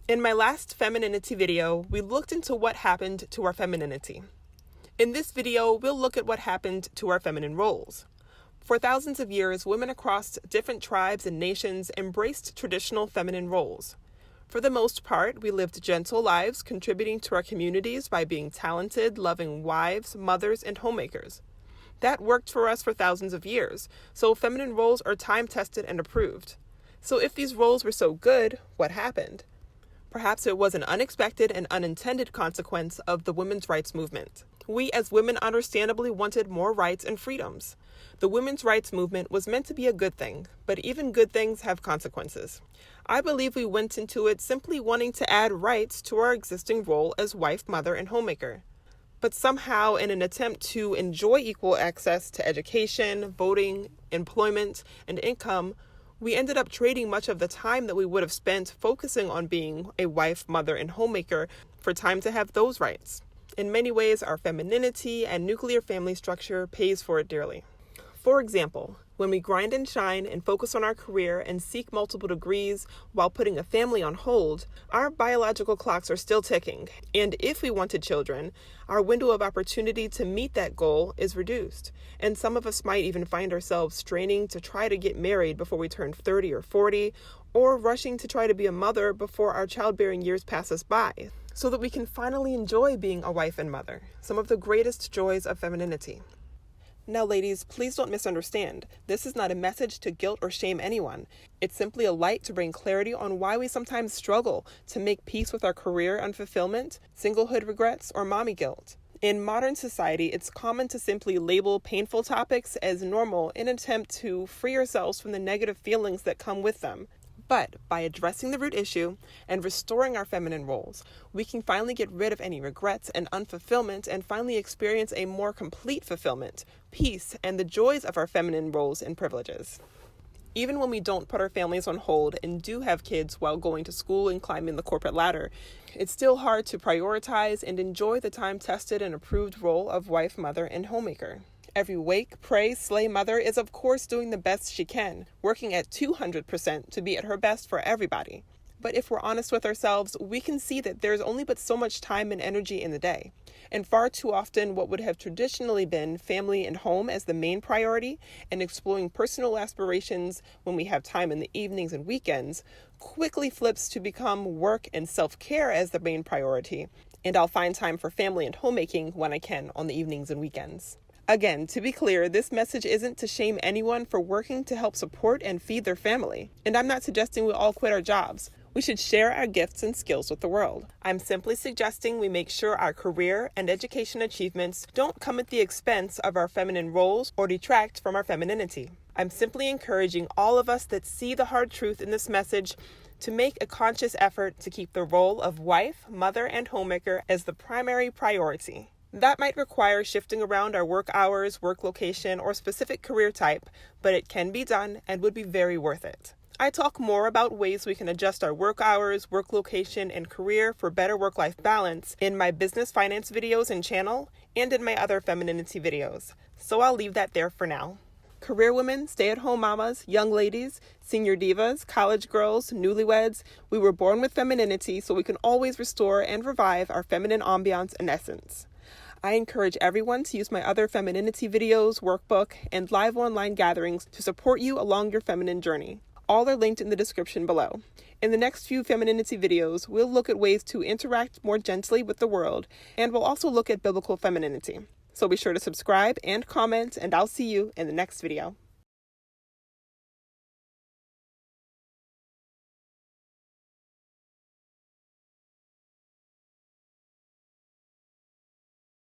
In my last femininity video, we looked into what happened to our femininity. In this video, we'll look at what happened to our feminine roles. For thousands of years, women across different tribes and nations embraced traditional feminine roles. For the most part, we lived gentle lives, contributing to our communities by being talented, loving wives, mothers, and homemakers. That worked for us for thousands of years, so feminine roles are time-tested and approved. So if these roles were so good, what happened? Perhaps it was an unexpected and unintended consequence of the women's rights movement. We as women understandably wanted more rights and freedoms. The women's rights movement was meant to be a good thing, but even good things have consequences. I believe we went into it simply wanting to add rights to our existing role as wife, mother, and homemaker. But somehow, in an attempt to enjoy equal access to education, voting, employment, and income, we ended up trading much of the time that we would have spent focusing on being a wife, mother, and homemaker for time to have those rights. In many ways, our femininity and nuclear family structure pays for it dearly. For example, when we grind and shine and focus on our career and seek multiple degrees while putting a family on hold, our biological clocks are still ticking. And if we wanted children, our window of opportunity to meet that goal is reduced. And some of us might even find ourselves straining to try to get married before we turn 30 or 40, or rushing to try to be a mother before our childbearing years pass us by, so that we can finally enjoy being a wife and mother, some of the greatest joys of femininity. Now, ladies, please don't misunderstand. This is not a message to guilt or shame anyone. It's simply a light to bring clarity on why we sometimes struggle to make peace with our career unfulfillment, singlehood regrets, or mommy guilt. In modern society, it's common to simply label painful topics as normal in an attempt to free ourselves from the negative feelings that come with them. But by addressing the root issue and restoring our feminine roles, we can finally get rid of any regrets and unfulfillment and finally experience a more complete fulfillment, peace, and the joys of our feminine roles and privileges. Even when we don't put our families on hold and do have kids while going to school and climbing the corporate ladder, it's still hard to prioritize and enjoy the time-tested and approved role of wife, mother, and homemaker. Every wake, pray, slay mother is of course doing the best she can, working at 200% to be at her best for everybody. But if we're honest with ourselves, we can see that there's only but so much time and energy in the day. And far too often, what would have traditionally been family and home as the main priority and exploring personal aspirations when we have time in the evenings and weekends quickly flips to become work and self-care as the main priority. And I'll find time for family and homemaking when I can on the evenings and weekends. Again, to be clear, this message isn't to shame anyone for working to help support and feed their family. And I'm not suggesting we all quit our jobs. We should share our gifts and skills with the world. I'm simply suggesting we make sure our career and education achievements don't come at the expense of our feminine roles or detract from our femininity. I'm simply encouraging all of us that see the hard truth in this message to make a conscious effort to keep the role of wife, mother, and homemaker as the primary priority. That might require shifting around our work hours, work location, or specific career type, but it can be done and would be very worth it. I talk more about ways we can adjust our work hours, work location, and career for better work-life balance in my business finance videos and channel, and in my other femininity videos. So I'll leave that there for now. Career women, stay-at-home mamas, young ladies, senior divas, college girls, newlyweds, we were born with femininity so we can always restore and revive our feminine ambiance and essence. I encourage everyone to use my other femininity videos, workbook, and live online gatherings to support you along your feminine journey. All are linked in the description below. In the next few femininity videos, we'll look at ways to interact more gently with the world, and we'll also look at biblical femininity. So be sure to subscribe and comment, and I'll see you in the next video.